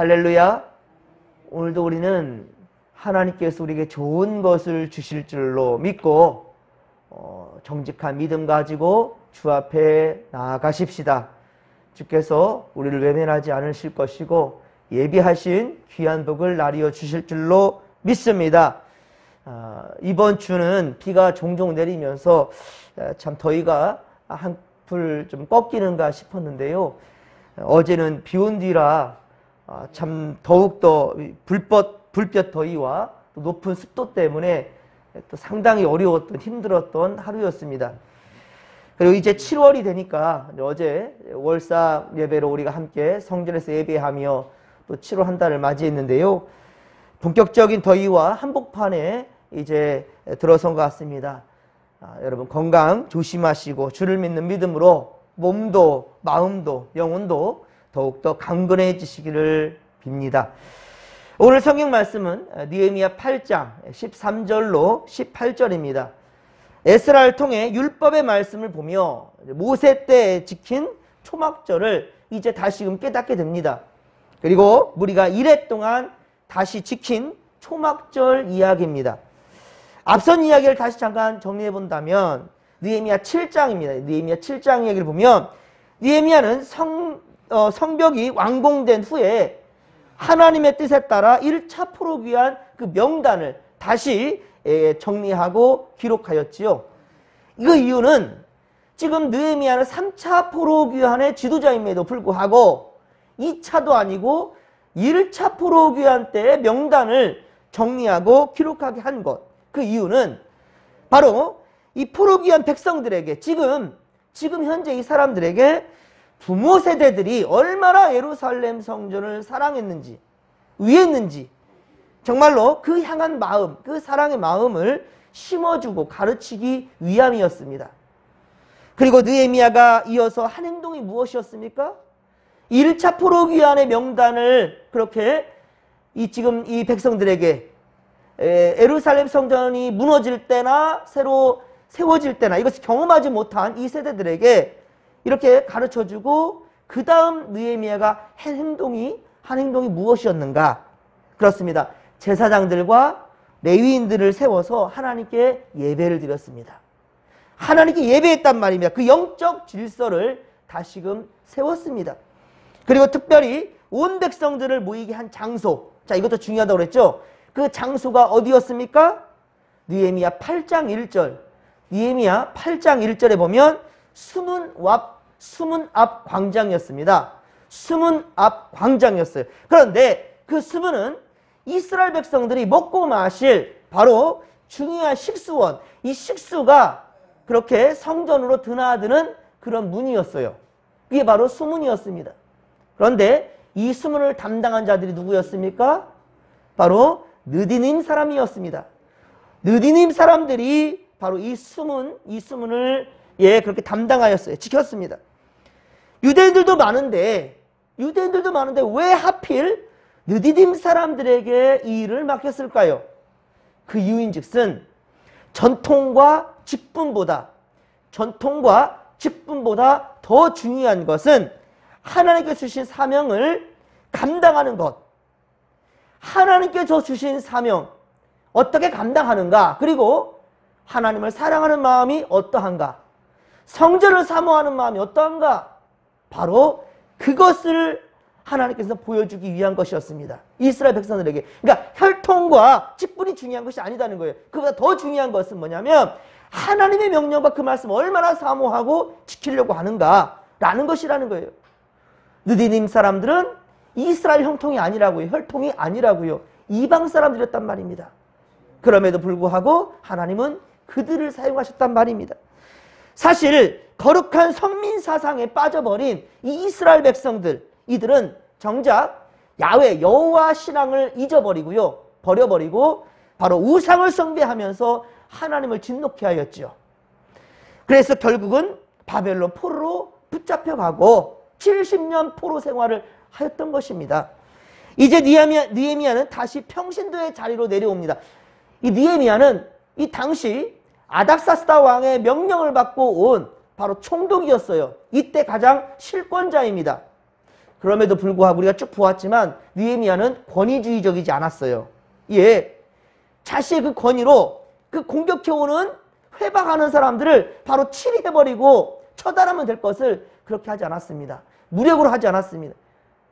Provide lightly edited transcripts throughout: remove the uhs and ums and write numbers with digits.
할렐루야. 오늘도 우리는 하나님께서 우리에게 좋은 것을 주실 줄로 믿고 정직한 믿음 가지고 주 앞에 나아가십시다. 주께서 우리를 외면하지 않으실 것이고 예비하신 귀한 복을 나리어 주실 줄로 믿습니다. 이번 주는 비가 종종 내리면서 참 더위가 한풀 좀 꺾이는가 싶었는데요. 어제는 비 온 뒤라 참 더욱더 불볕 더위와 또 높은 습도 때문에 또 상당히 어려웠던 힘들었던 하루였습니다. 그리고 이제 7월이 되니까 어제 월사 예배로 우리가 함께 성전에서 예배하며 또 7월 한 달을 맞이했는데요. 본격적인 더위와 한복판에 이제 들어선 것 같습니다. 여러분 건강 조심하시고 주를 믿는 믿음으로 몸도 마음도 영혼도 더욱더 강건해지시기를 빕니다. 오늘 성경 말씀은 느헤미야 8장 13절로 18절입니다. 에스라를 통해 율법의 말씀을 보며 모세 때 지킨 초막절을 이제 다시금 깨닫게 됩니다. 그리고 우리가 이래 동안 다시 지킨 초막절 이야기입니다. 앞선 이야기를 다시 잠깐 정리해 본다면 느헤미야 7장입니다. 느헤미야 7장 이야기를 보면 느헤미야는 성벽이 완공된 후에 하나님의 뜻에 따라 1차 포로기 위한 그 명단을 다시 정리하고 기록하였지요. 그 이유는 지금 느헤미야는 3차 포로기환의 지도자임에도 불구하고 2차도 아니고 1차 포로기환 때의 명단을 정리하고 기록하게 한 것. 그 이유는 바로 이 포로기환 백성들에게 지금 현재 이 사람들에게 부모 세대들이 얼마나 예루살렘 성전을 사랑했는지 위했는지 정말로 그 향한 마음, 그 사랑의 마음을 심어주고 가르치기 위함이었습니다. 그리고 느헤미야가 이어서 한 행동이 무엇이었습니까? 1차 포로기환의 명단을 그렇게 지금 이 백성들에게 예루살렘 성전이 무너질 때나 새로 세워질 때나 이것을 경험하지 못한 이 세대들에게 이렇게 가르쳐주고 그 다음 느헤미야가 한 행동이 무엇이었는가? 그렇습니다. 제사장들과 레위인들을 세워서 하나님께 예배를 드렸습니다. 하나님께 예배했단 말입니다. 그 영적 질서를 다시금 세웠습니다. 그리고 특별히 온 백성들을 모이게 한 장소, 자 이것도 중요하다고 그랬죠. 그 장소가 어디였습니까? 느헤미야 8장 1절. 느헤미야 8장 1절에 보면 수문 앞 광장이었습니다. 수문 앞 광장이었어요. 그런데 그 수문은 이스라엘 백성들이 먹고 마실 바로 중요한 식수원, 이 식수가 그렇게 성전으로 드나드는 그런 문이었어요. 이게 바로 수문이었습니다. 그런데 이 수문을 담당한 자들이 누구였습니까? 바로 느디님 사람이었습니다. 느디님 사람들이 바로 이 수문을 그렇게 담당하였어요. 지켰습니다. 유대인들도 많은데 왜 하필 느디딤 사람들에게 이 일을 맡겼을까요? 그 이유인즉슨 전통과 직분보다 더 중요한 것은 하나님께 주신 사명을 감당하는 것. 하나님께 주신 사명 어떻게 감당하는가? 그리고 하나님을 사랑하는 마음이 어떠한가? 성전을 사모하는 마음이 어떠한가? 바로 그것을 하나님께서 보여주기 위한 것이었습니다. 이스라엘 백성들에게. 그러니까 혈통과 직분이 중요한 것이 아니다는 거예요. 그보다 더 중요한 것은 뭐냐면 하나님의 명령과 그 말씀을 얼마나 사모하고 지키려고 하는가라는 것이라는 거예요. 느디님 사람들은 이스라엘 혈통이 아니라고요. 이방 사람들이었단 말입니다. 그럼에도 불구하고 하나님은 그들을 사용하셨단 말입니다. 사실 거룩한 성민 사상에 빠져버린 이 이스라엘 백성들, 이들은 정작 야훼 여호와 신앙을 버려버리고 바로 우상을 숭배하면서 하나님을 진노케 하였죠. 그래서 결국은 바벨론 포로로 붙잡혀가고 70년 포로 생활을 하였던 것입니다. 이제 느헤미야는 다시 평신도의 자리로 내려옵니다. 이 느헤미야는 이 당시 아닥사스다 왕의 명령을 받고 온 바로 총독이었어요. 이때 가장 실권자입니다. 그럼에도 불구하고 우리가 쭉 보았지만 느헤미야는 권위주의적이지 않았어요. 예, 자신의 그 권위로 그 공격해오는 회방하는 사람들을 바로 치리해버리고 처단하면 될 것을 그렇게 하지 않았습니다. 무력으로 하지 않았습니다.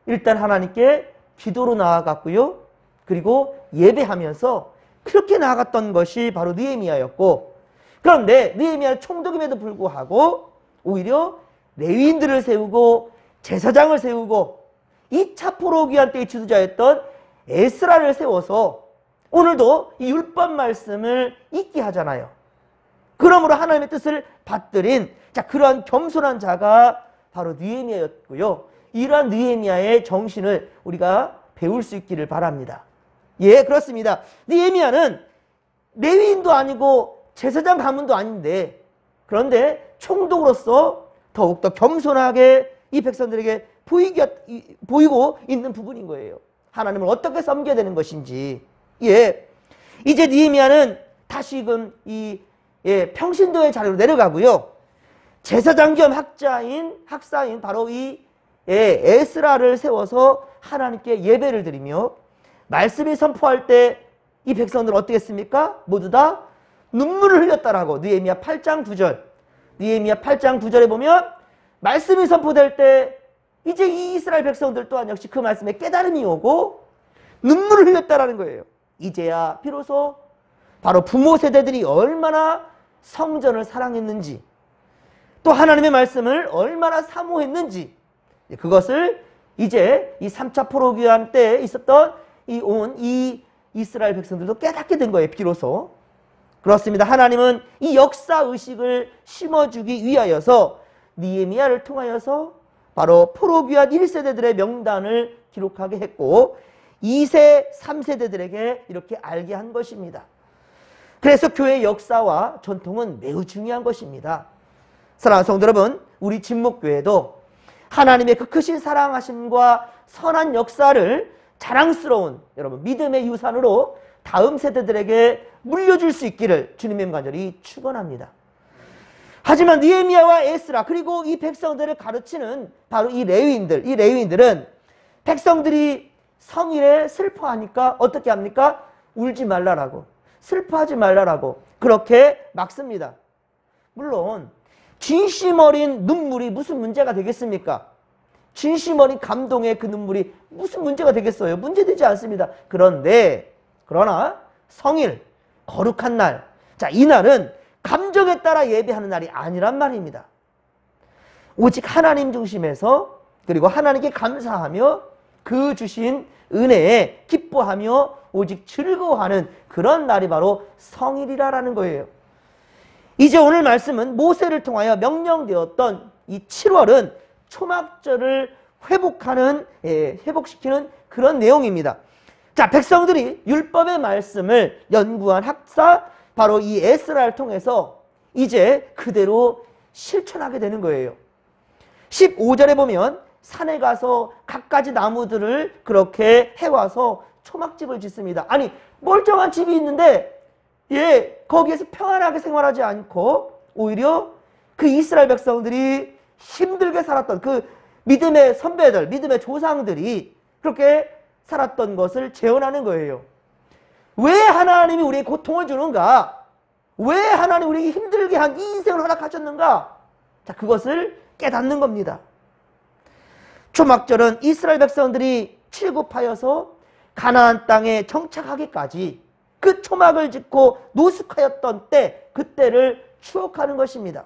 일단 하나님께 기도로 나아갔고요. 그리고 예배하면서 그렇게 나아갔던 것이 바로 느헤미야였고, 그런데 느헤미야는 총독임에도 불구하고 오히려 레위인들을 세우고 제사장을 세우고 2차 포로기한 때의 지도자였던 에스라를 세워서 오늘도 이 율법 말씀을 읽게 하잖아요. 그러므로 하나님의 뜻을 받들인 그러한 겸손한 자가 바로 느헤미야였고요. 이러한 느헤미야의 정신을 우리가 배울 수 있기를 바랍니다. 예, 그렇습니다. 느헤미야는 레위인도 아니고 제사장 가문도 아닌데, 그런데 총독으로서 더욱더 겸손하게 이 백성들에게 보이고 있는 부분인 거예요. 하나님을 어떻게 섬겨야 되는 것인지. 예, 이제 느헤미야는 다시금 이 평신도의 자리로 내려가고요. 제사장 겸 학사인 바로 이 에스라를 세워서 하나님께 예배를 드리며 말씀이 선포할 때 이 백성들은 어떻게 했습니까? 모두 다 눈물을 흘렸다라고 느헤미야 8장 9절. 느헤미야 8장 9절에 보면 말씀이 선포될 때 이제 이 이스라엘 백성들 또한 역시 그 말씀에 깨달음이 오고 눈물을 흘렸다라는 거예요. 이제야 비로소 바로 부모 세대들이 얼마나 성전을 사랑했는지, 또 하나님의 말씀을 얼마나 사모했는지, 그것을 이제 이 3차 포로기한 때 있었던 이 이스라엘 백성들도 깨닫게 된 거예요. 비로소. 그렇습니다. 하나님은 이 역사의식을 심어주기 위하여서 느헤미야를 통하여서 바로 포로귀환 1세대들의 명단을 기록하게 했고 2세, 3세대들에게 이렇게 알게 한 것입니다. 그래서 교회의 역사와 전통은 매우 중요한 것입니다. 사랑하는 성도 여러분, 우리 진목교회도 하나님의 그 크신 사랑하심과 선한 역사를 자랑스러운 여러분 믿음의 유산으로 다음 세대들에게 물려줄 수 있기를 주님의 간절히 축원합니다. 하지만 느헤미야와 에스라 그리고 이 백성들을 가르치는 바로 이 레위인들은 백성들이 성일에 슬퍼하니까 어떻게 합니까? 울지 말라라고, 슬퍼하지 말라라고 그렇게 막습니다. 물론 진심 어린 눈물이 무슨 문제가 되겠습니까? 진심 어린 감동의 그 눈물이 무슨 문제가 되겠어요? 문제되지 않습니다. 그러나 성일, 거룩한 날, 이 날은 감정에 따라 예배하는 날이 아니란 말입니다. 오직 하나님 중심에서 그리고 하나님께 감사하며 그 주신 은혜에 기뻐하며 오직 즐거워하는 그런 날이 바로 성일이라는 거예요. 이제 오늘 말씀은 모세를 통하여 명령되었던 이 7월은 초막절을 회복시키는 그런 내용입니다. 자, 백성들이 율법의 말씀을 연구한 학사 바로 이 에스라를 통해서 이제 그대로 실천하게 되는 거예요. 15절에 보면 산에 가서 갖가지 나무들을 그렇게 해와서 초막집을 짓습니다. 아니, 멀쩡한 집이 있는데 거기에서 평안하게 생활하지 않고 오히려 그 이스라엘 백성들이 힘들게 살았던 그 믿음의 선배들, 믿음의 조상들이 그렇게 살았던 것을 재현하는 거예요. 왜 하나님이 우리에게 고통을 주는가? 왜 하나님이 우리에게 힘들게 한 이 인생을 허락하셨는가? 자, 그것을 깨닫는 겁니다. 초막절은 이스라엘 백성들이 출굽하여서 가나안 땅에 정착하기까지 그 초막을 짓고 노숙하였던 때, 그때를 추억하는 것입니다.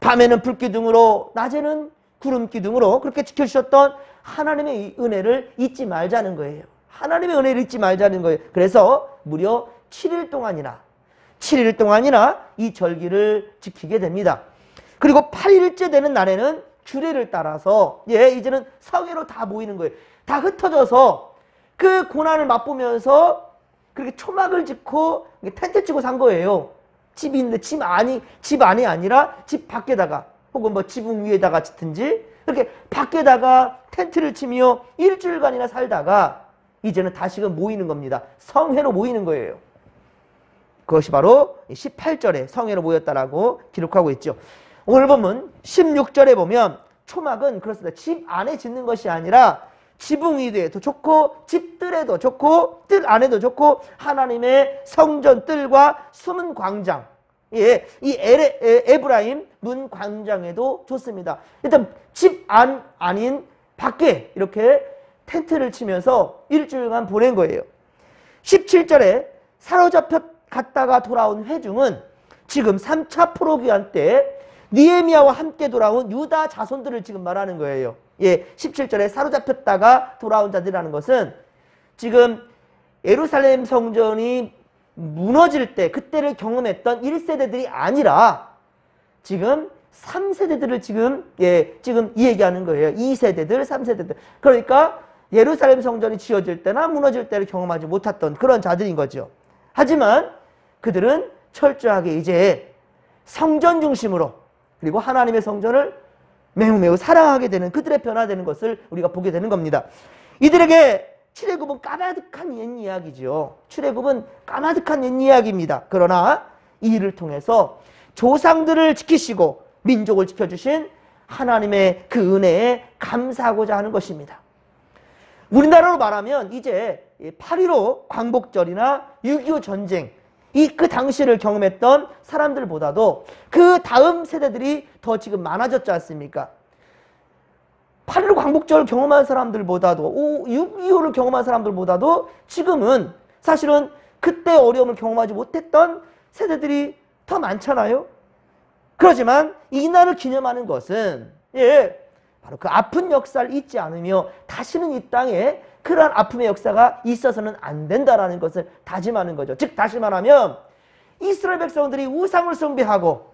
밤에는 불기둥으로, 낮에는 구름기둥으로 그렇게 지켜주셨던 하나님의 은혜를 잊지 말자는 거예요. 하나님의 은혜를 잊지 말자는 거예요. 그래서 무려 7일 동안이나 이 절기를 지키게 됩니다. 그리고 8일째 되는 날에는 규례를 따라서 이제는 성회로 다 모이는 거예요. 다 흩어져서 그 고난을 맛보면서 그렇게 초막을 짓고 텐트 치고 산 거예요. 집이 있는데 집 안이 아니라 집 밖에다가 혹은 뭐 지붕 위에다가 짓든지 이렇게 밖에다가 텐트를 치며 일주일간이나 살다가 이제는 다시금 모이는 겁니다. 성회로 모이는 거예요. 그것이 바로 18절에 성회로 모였다라고 기록하고 있죠. 오늘 보면 16절에 보면 초막은 그렇습니다. 집 안에 짓는 것이 아니라 지붕 위에도 좋고 집들에도 좋고 뜰 안에도 좋고 하나님의 성전 뜰과 숨은 광장, 예, 이 에브라임 문 광장에도 좋습니다. 일단 집 안 아닌 밖에 이렇게 텐트를 치면서 일주일간 보낸 거예요. 17절에 사로잡혀 갔다가 돌아온 회중은 지금 3차 포로기한 때 느헤미야와 함께 돌아온 유다 자손들을 지금 말하는 거예요. 예, 17절에 사로잡혔다가 돌아온 자들이라는 것은 지금 예루살렘 성전이 무너질 때 그때를 경험했던 1세대들이 아니라 지금 3세대들을 지금 이 얘기하는 거예요. 2세대들, 3세대들. 그러니까 예루살렘 성전이 지어질 때나 무너질 때를 경험하지 못했던 그런 자들인 거죠. 하지만 그들은 철저하게 이제 성전 중심으로 그리고 하나님의 성전을 매우 사랑하게 되는 그들의 변화되는 것을 우리가 보게 되는 겁니다. 이들에게 출애굽은 까마득한 옛 이야기죠. 출애굽은 까마득한 옛 이야기입니다. 그러나 이 일을 통해서 조상들을 지키시고 민족을 지켜주신 하나님의 그 은혜에 감사하고자 하는 것입니다. 우리나라로 말하면 이제 8.15 광복절이나 6.25 전쟁 그 당시를 경험했던 사람들보다도 그 다음 세대들이 더 지금 많아졌지 않습니까? 8.15 광복절 경험한 사람들보다도 6.25를 경험한 사람들보다도 지금은 사실은 그때 어려움을 경험하지 못했던 세대들이 더 많잖아요. 그렇지만 이날을 기념하는 것은 바로 그 아픈 역사를 잊지 않으며 다시는 이 땅에 그러한 아픔의 역사가 있어서는 안 된다라는 것을 다짐하는 거죠. 즉 다시 말하면 이스라엘 백성들이 우상을 숭배하고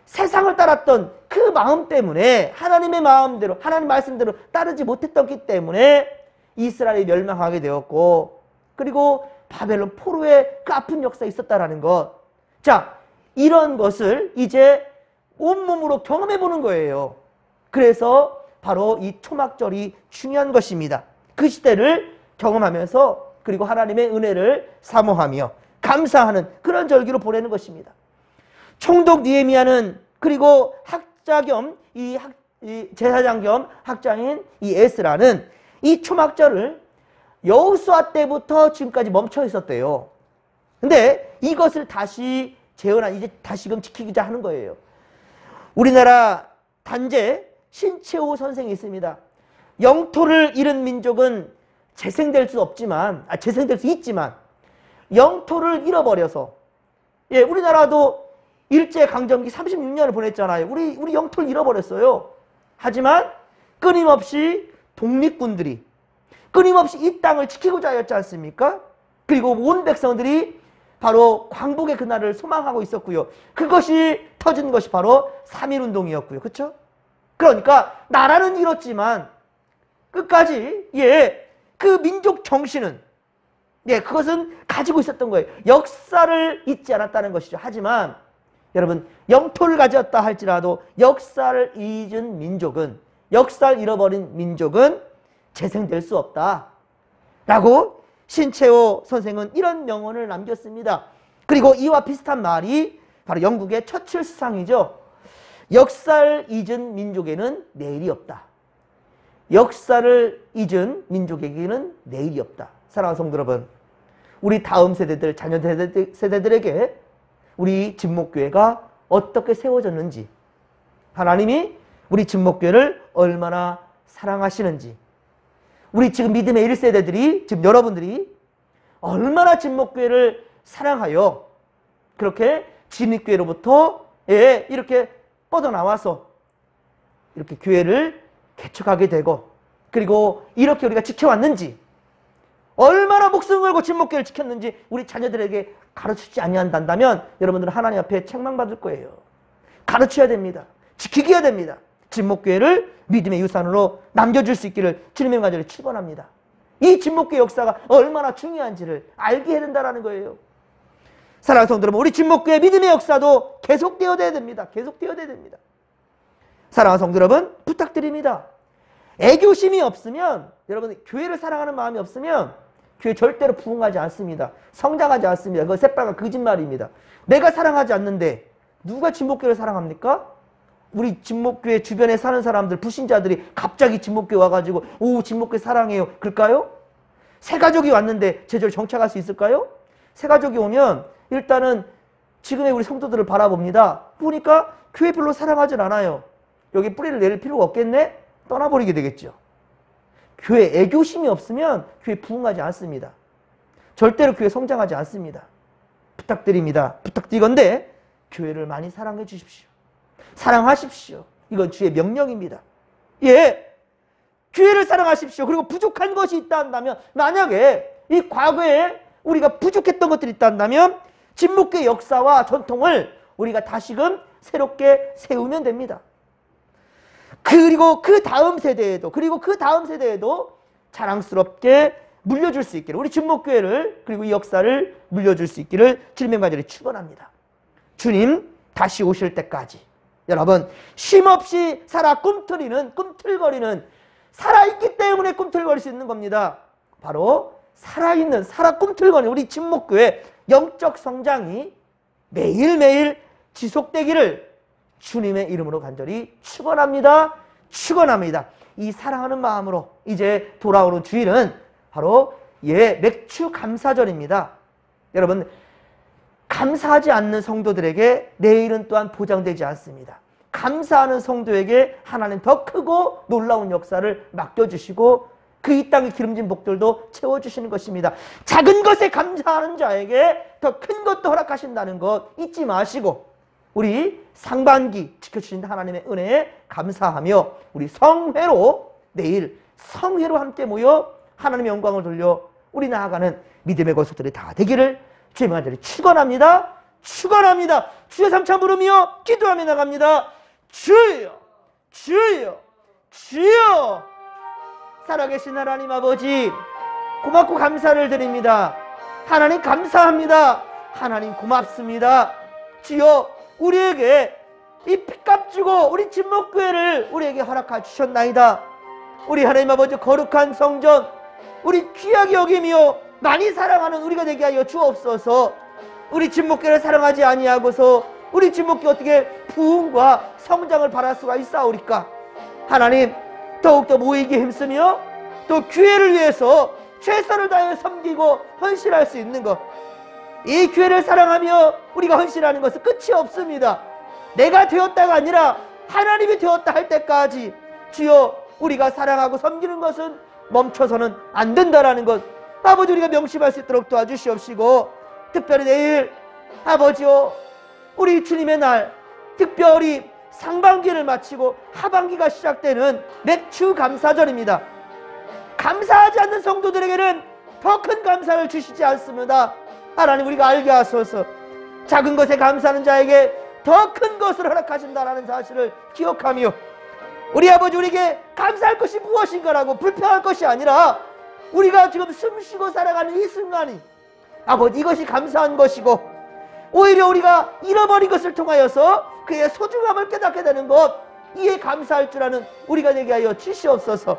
세상을 따랐던 그 마음 때문에 하나님의 마음대로 하나님 말씀대로 따르지 못했기 때문에 이스라엘이 멸망하게 되었고 그리고 바벨론 포로의 그 아픈 역사가 있었다라는 것. 자, 이런 것을 이제 온몸으로 경험해 보는 거예요. 그래서 바로 이 초막절이 중요한 것입니다. 그 시대를 경험하면서 그리고 하나님의 은혜를 사모하며 감사하는 그런 절기로 보내는 것입니다. 총독 느헤미야는 그리고 학자 겸 이 제사장 겸 학자인 이 에스라는 이 초막절을 여호수아 때부터 지금까지 멈춰 있었대요. 근데 이것을 다시 재현한 이제 다시금 지키고자 하는 거예요. 우리나라 단재 신채호 선생이 있습니다. 영토를 잃은 민족은 재생될 수 있지만 영토를 잃어버려서 우리나라도 일제강점기 36년을 보냈잖아요. 우리 영토를 잃어버렸어요. 하지만 끊임없이 독립군들이 끊임없이 이 땅을 지키고자 하였지 않습니까? 그리고 온 백성들이 바로 광복의 그날을 소망하고 있었고요. 그것이 터진 것이 바로 3.1운동이었고요. 그렇죠? 그러니까 나라는 잃었지만 끝까지 그 민족 정신은 그것은 가지고 있었던 거예요. 역사를 잊지 않았다는 것이죠. 하지만 여러분 영토를 가졌다 할지라도 역사를 잊은 민족은 역사를 잃어버린 민족은 재생될 수 없다 라고 신채호 선생은 이런 명언을 남겼습니다. 그리고 이와 비슷한 말이 바로 영국의 처칠 수상이죠. 역사를 잊은 민족에는 내일이 없다. 역사를 잊은 민족에게는 내일이 없다. 사랑하는 성도 여러분, 우리 다음 세대들, 자녀 세대들에게 우리 진목교회가 어떻게 세워졌는지, 하나님이 우리 진목교회를 얼마나 사랑하시는지, 우리 지금 믿음의 1세대들이, 지금 여러분들이 얼마나 진목교회를 사랑하여 그렇게 진입교회로부터 이렇게 뻗어나와서 이렇게 교회를 개척하게 되고 그리고 이렇게 우리가 지켜왔는지, 얼마나 목숨을 걸고 진목교회를 지켰는지 우리 자녀들에게 가르치지 아니한다면 여러분들은 하나님 앞에 책망받을 거예요. 가르쳐야 됩니다. 지키게 해야 됩니다. 진목교회를 믿음의 유산으로 남겨줄 수 있기를 주님의 간절히 축원합니다. 이 진목교회 역사가 얼마나 중요한지를 알게 해야 된다는 거예요. 사랑하는 성도 여러분, 우리 진목교회 믿음의 역사도 계속되어야 됩니다. 계속되어야 됩니다. 사랑하는 성도 여러분, 부탁드립니다. 애교심이 없으면, 여러분 교회를 사랑하는 마음이 없으면 교회 절대로 부흥하지 않습니다. 성장하지 않습니다. 그건 새빨간 거짓말입니다. 내가 사랑하지 않는데 누가 진목교회를 사랑합니까? 우리 진목교회 주변에 사는 사람들, 불신자들이 갑자기 진목교회 와가지고 오, 진목교회 사랑해요 그럴까요? 새가족이 왔는데 제절 정착할 수 있을까요? 새가족이 오면 일단은 지금의 우리 성도들을 바라봅니다. 보니까 교회 별로 사랑하진 않아요. 여기 뿌리를 내릴 필요가 없겠네? 떠나버리게 되겠죠. 교회 애교심이 없으면 교회 부흥하지 않습니다. 절대로 교회 성장하지 않습니다. 부탁드립니다. 부탁드리건대 교회를 많이 사랑해 주십시오. 사랑하십시오. 이건 주의 명령입니다. 예, 교회를 사랑하십시오. 그리고 부족한 것이 있다 한다면, 만약에 이 과거에 우리가 부족했던 것들이 있다 한다면 진목교의 역사와 전통을 우리가 다시금 새롭게 세우면 됩니다. 그리고 그 다음 세대에도 자랑스럽게 물려줄 수 있기를, 우리 진목교회를 그리고 이 역사를 물려줄 수 있기를 주님의 간절히 축원합니다. 주님 다시 오실 때까지 여러분 쉼없이 꿈틀거리는, 살아있기 때문에 꿈틀거릴 수 있는 겁니다. 바로 살아있는, 꿈틀거리는 우리 진목교회 영적 성장이 매일매일 지속되기를 주님의 이름으로 간절히 축원합니다. 이 사랑하는 마음으로 이제 돌아오는 주일은 바로 맥주 감사절입니다. 여러분, 감사하지 않는 성도들에게 내일은 또한 보장되지 않습니다. 감사하는 성도에게 하나님 더 크고 놀라운 역사를 맡겨주시고 그 이 땅의 기름진 복들도 채워주시는 것입니다. 작은 것에 감사하는 자에게 더 큰 것도 허락하신다는 것 잊지 마시고 우리 상반기 지켜주신 하나님의 은혜에 감사하며 우리 내일 성회로 함께 모여 하나님의 영광을 돌려 우리 나아가는 믿음의 권속들이 다 되기를 주님의 간절히 축원합니다. 주여 삼차 부르며 기도하며 나갑니다. 주여. 살아계신 하나님 아버지, 고맙고 감사를 드립니다. 하나님 감사합니다. 하나님 고맙습니다. 주여, 우리에게 이 핏값 주고 우리 진목교회를 우리에게 허락하 주셨나이다. 우리 하나님 아버지 거룩한 성전, 우리 귀하게 여기며 많이 사랑하는 우리가 되게 하여 주옵소서. 우리 진목교회를 사랑하지 아니하고서 우리 진목교회 어떻게 부흥과 성장을 바랄 수가 있사오리까? 하나님, 더욱더 모이기 힘쓰며 또 교회를 위해서 최선을 다해 섬기고 헌신할 수 있는 것, 이 교회를 사랑하며 우리가 헌신하는 것은 끝이 없습니다. 내가 되었다가 아니라 하나님이 되었다 할 때까지 주여 우리가 사랑하고 섬기는 것은 멈춰서는 안 된다라는 것, 아버지 우리가 명심할 수 있도록 도와주시옵시고, 특별히 내일 아버지요, 우리 주님의 날, 특별히 상반기를 마치고 하반기가 시작되는 맥주 감사절입니다. 감사하지 않는 성도들에게는 더 큰 감사를 주시지 않습니다. 하나님, 우리가 알게 하소서. 작은 것에 감사하는 자에게 더 큰 것을 허락하신다는 사실을 기억하며, 우리 아버지 우리에게 감사할 것이 무엇인가라고 불평할 것이 아니라 우리가 지금 숨쉬고 살아가는 이 순간이 아버지 이것이 감사한 것이고, 오히려 우리가 잃어버린 것을 통하여서 그의 소중함을 깨닫게 되는 것, 이에 감사할 줄 아는 우리가 되게 하여 주시옵소서.